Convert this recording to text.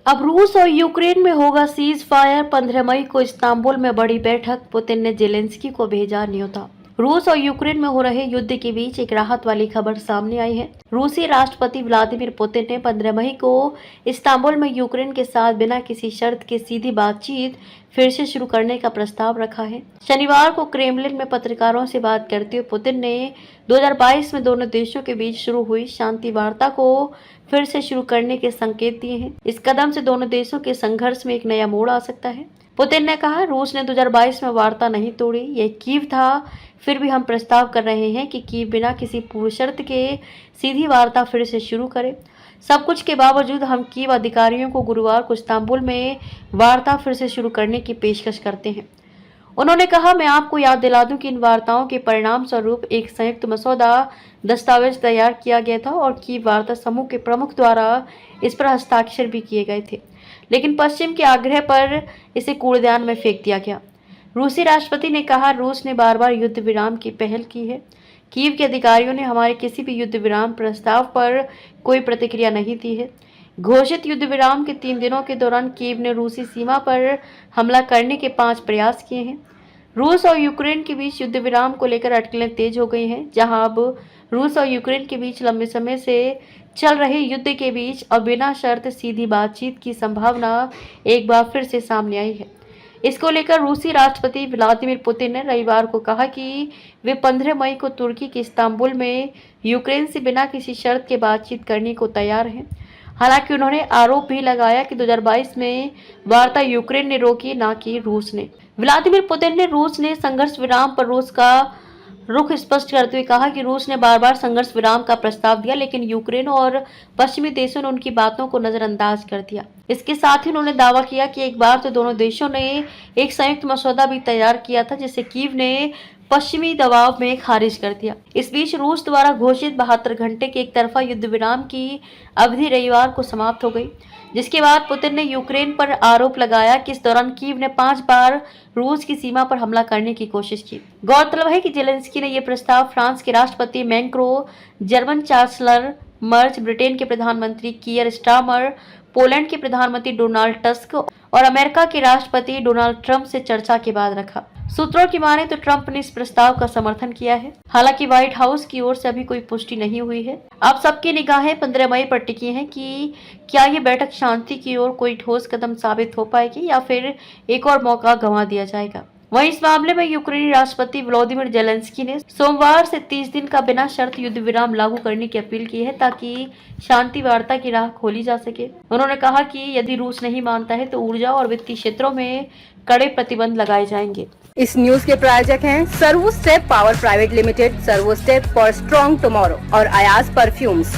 अब रूस और यूक्रेन में होगा सीज फायर। 15 मई को इस्तांबुल में बड़ी बैठक। पुतिन ने जेलेंस्की को भेजा न्योता। रूस और यूक्रेन में हो रहे युद्ध के बीच एक राहत वाली खबर सामने आई है। रूसी राष्ट्रपति व्लादिमीर पुतिन ने 15 मई को इस्तांबुल में यूक्रेन के साथ बिना किसी शर्त के सीधी बातचीत फिर से शुरू करने का प्रस्ताव रखा है। शनिवार को क्रेमलिन में पत्रकारों से बात करते हुए पुतिन ने 2022 में दोनों देशों के बीच शुरू हुई शांति वार्ता को फिर से शुरू करने के संकेत दिए हैं। इस कदम से दोनों देशों के संघर्ष में एक नया मोड़ आ सकता है। पुतिन ने कहा, रूस ने 2022 में वार्ता नहीं तोड़ी, यह कीव था। फिर भी हम प्रस्ताव कर रहे हैं कि कीव बिना किसी पूर्व शर्त के सीधी वार्ता फिर से शुरू करे। सब कुछ के बावजूद हम कीव अधिकारियों को गुरुवार को इस्तांबुल में वार्ता फिर से शुरू करने की पेशकश करते हैं। उन्होंने कहा, मैं आपको याद दिला दूं कि इन वार्ताओं के परिणाम स्वरूप एक संयुक्त मसौदा दस्तावेज तैयार किया गया था और कीव वार्ता समूह के प्रमुख द्वारा इस पर हस्ताक्षर भी किए गए थे, लेकिन पश्चिम के आग्रह पर इसे कूड़ेदान में फेंक दिया गया। रूसी राष्ट्रपति ने कहा, रूस ने बार बार युद्ध विराम की पहल की है। कीव के अधिकारियों ने हमारे किसी भी युद्ध विराम प्रस्ताव पर कोई प्रतिक्रिया नहीं दी है। घोषित युद्ध विराम के 3 दिनों के दौरान कीव ने रूसी सीमा पर हमला करने के 5 प्रयास किए हैं। रूस और यूक्रेन के बीच युद्ध विराम को लेकर अटकलें तेज हो गई हैं, जहां अब रूस और यूक्रेन के बीच लंबे समय से चल रहे युद्ध के बीच अब बिना शर्त सीधी बातचीत की संभावना एक बार फिर से सामने आई है। इसको लेकर रूसी राष्ट्रपति व्लादिमीर पुतिन ने रविवार को कहा कि वे 15 मई को तुर्की के इस्तांबुल में यूक्रेन से बिना किसी शर्त के बातचीत करने को तैयार हैं। हालांकि उन्होंने आरोप भी लगाया कि 2022 में वार्ता यूक्रेन ने रोकी, ना कि रूस ने। व्लादिमीर पुतिन ने रूस ने संघर्ष विराम पर रूस का रुख स्पष्ट करते हुए कहा कि रूस ने बार बार संघर्ष विराम का प्रस्ताव दिया, लेकिन यूक्रेन और पश्चिमी देशों ने उनकी बातों को नजरअंदाज कर दिया। इसके साथ ही उन्होंने दावा किया कि एक बार तो दोनों देशों ने एक संयुक्त मसौदा भी तैयार किया था, जिसे कीव ने पश्चिमी दबाव में खारिज कर दिया। इस बीच रूस द्वारा घोषित 72 घंटे के एक तरफा युद्ध विराम की अवधि रविवार को समाप्त हो गई, जिसके बाद पुतिन ने यूक्रेन पर आरोप लगाया कि इस दौरान कीव ने 5 बार रूस की सीमा पर हमला करने की कोशिश की। गौरतलब है कि जेलेंस्की ने यह प्रस्ताव फ्रांस के राष्ट्रपति मैक्रों, जर्मन चांसलर मर्ज, ब्रिटेन के प्रधानमंत्री कीयर स्टारमर, पोलैंड के प्रधानमंत्री डोनाल्ड टस्क और अमेरिका के राष्ट्रपति डोनाल्ड ट्रंप से चर्चा के बाद रखा। सूत्रों की माने तो ट्रंप ने इस प्रस्ताव का समर्थन किया है। हालांकि व्हाइट हाउस की ओर से अभी कोई पुष्टि नहीं हुई है। अब सबकी निगाहें 15 मई पर टिकी हैं कि क्या ये बैठक शांति की ओर कोई ठोस कदम साबित हो पाएगी या फिर एक और मौका गंवा दिया जाएगा। वहीं इस मामले में यूक्रेनी राष्ट्रपति व्लादिमीर जेलेंस्की ने सोमवार से 30 दिन का बिना शर्त युद्ध विराम लागू करने की अपील की है, ताकि शांति वार्ता की राह खोली जा सके। उन्होंने कहा कि यदि रूस नहीं मानता है तो ऊर्जा और वित्तीय क्षेत्रों में कड़े प्रतिबंध लगाए जाएंगे। इस न्यूज के प्रायोजक हैं servo step power private limited, servo step for strong tomorrow और अयाज परफ्यूम्स।